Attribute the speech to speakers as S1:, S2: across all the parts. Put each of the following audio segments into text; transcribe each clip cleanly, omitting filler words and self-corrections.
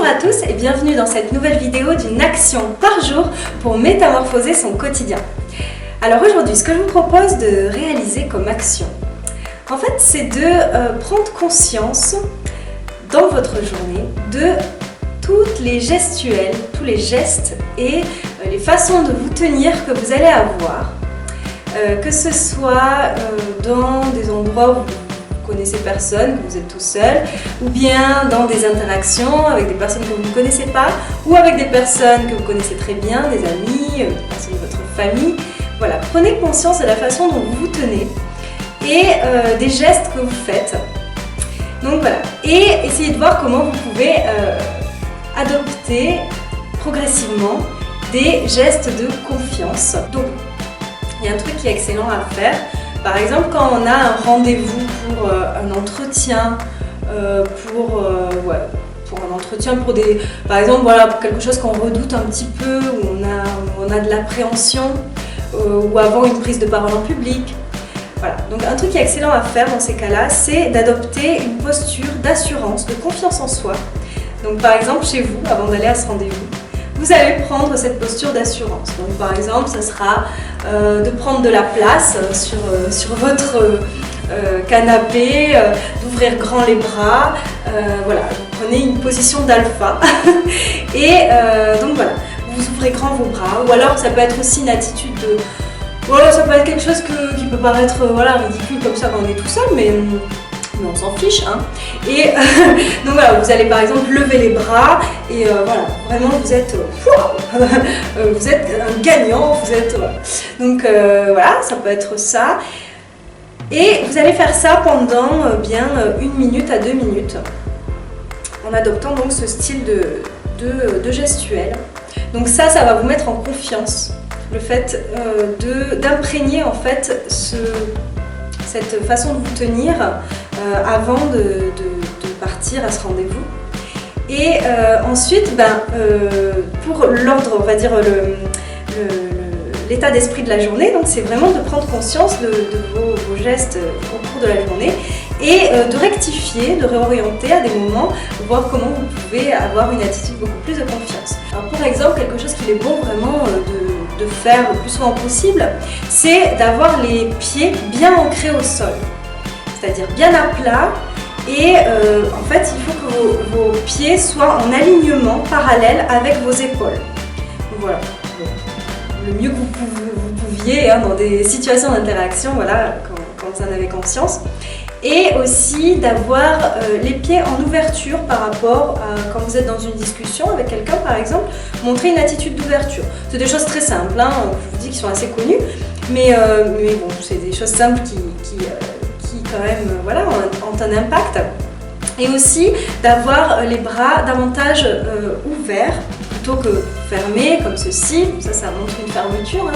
S1: Bonjour à tous et bienvenue dans cette nouvelle vidéo d'une action par jour pour métamorphoser son quotidien. Alors aujourd'hui, ce que je vous propose de réaliser comme action, en fait, c'est de prendre conscience dans votre journée de toutes les gestuelles, tous les gestes et les façons de vous tenir que vous allez avoir, que ce soit dans des endroits où vous connaissez personne, que vous êtes tout seul, ou bien dans des interactions avec des personnes que vous ne connaissez pas, ou avec des personnes que vous connaissez très bien, des amis, des personnes de votre famille. Voilà, prenez conscience de la façon dont vous vous tenez et des gestes que vous faites. Donc voilà, et essayez de voir comment vous pouvez adopter progressivement des gestes de confiance. Donc, il y a un truc qui est excellent à faire. Par exemple, quand on a un rendez-vous pour un entretien, pour un entretien, par exemple, voilà, pour quelque chose qu'on redoute un petit peu, où on a de l'appréhension, ou avant une prise de parole en public. Voilà. Donc un truc qui est excellent à faire dans ces cas-là, c'est d'adopter une posture d'assurance, de confiance en soi. Donc par exemple, chez vous, avant d'aller à ce rendez-vous, vous allez prendre cette posture d'assurance. Donc par exemple, ce sera de prendre de la place sur votre canapé, d'ouvrir grand les bras, voilà, vous prenez une position d'alpha et donc voilà, vous ouvrez grand vos bras, ou alors ça peut être aussi une attitude de... Voilà, ça peut être quelque chose qui peut paraître ridicule comme ça quand on est tout seul, mais on s'en fiche, hein. Et donc voilà, vous allez par exemple lever les bras et voilà, vraiment vous êtes un gagnant, vous êtes donc voilà, ça peut être ça. Et vous allez faire ça pendant bien 1 minute à 2 minutes en adoptant donc ce style de gestuelle. Donc ça va vous mettre en confiance, le fait d'imprégner en fait cette façon de vous tenir avant de partir à ce rendez-vous. Et ensuite, pour l'ordre, on va dire l'état d'esprit de la journée, donc c'est vraiment de prendre conscience de vos gestes au cours de la journée et de rectifier, de réorienter à des moments, voir comment vous pouvez avoir une attitude beaucoup plus de confiance. Alors pour exemple, quelque chose qu'il est bon vraiment de faire le plus souvent possible, c'est d'avoir les pieds bien ancrés au sol, c'est-à-dire bien à plat, et en fait il faut que vos pieds soient en alignement parallèle avec vos épaules. Voilà, le mieux que vous pouviez dans des situations d'interaction, voilà, quand vous en avez conscience. Et aussi d'avoir les pieds en ouverture par rapport à quand vous êtes dans une discussion avec quelqu'un par exemple, montrer une attitude d'ouverture. C'est des choses très simples, hein, je vous dis, qui sont assez connues, mais bon, c'est des choses simples qui quand même voilà, ont un impact. Et aussi d'avoir les bras davantage ouverts plutôt que fermés comme ceci. Ça montre une fermeture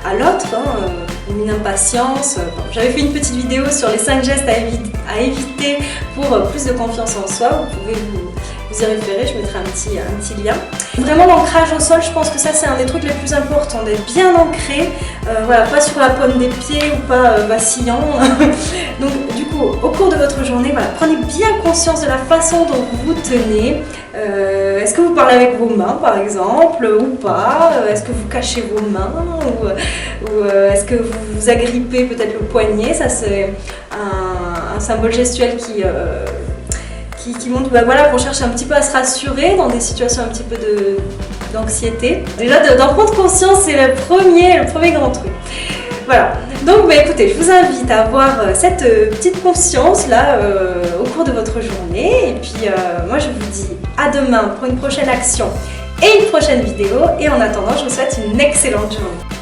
S1: à l'autre, une impatience. J'avais fait une petite vidéo sur les 5 gestes à éviter pour plus de confiance en soi. Vous pouvez vous y référer, je mettrai un petit lien. Vraiment l'ancrage au sol, je pense que ça c'est un des trucs les plus importants, d'être bien ancré, voilà, pas sur la pointe des pieds ou pas vacillant. Donc du coup, au cours de votre journée, voilà, prenez bien conscience de la façon dont vous vous tenez. Est-ce que vous parlez avec vos mains par exemple ou pas? Est-ce que vous cachez vos mains ou est-ce que vous vous agrippez peut-être le poignet? Ça c'est un symbole gestuel qui montre voilà, qu'on cherche un petit peu à se rassurer dans des situations un petit peu d'anxiété. Déjà d'en prendre conscience, c'est le premier grand truc. Voilà, donc écoutez, je vous invite à avoir cette petite conscience là au cours de votre journée. Et puis moi je vous dis à demain pour une prochaine action et une prochaine vidéo. Et en attendant, je vous souhaite une excellente journée.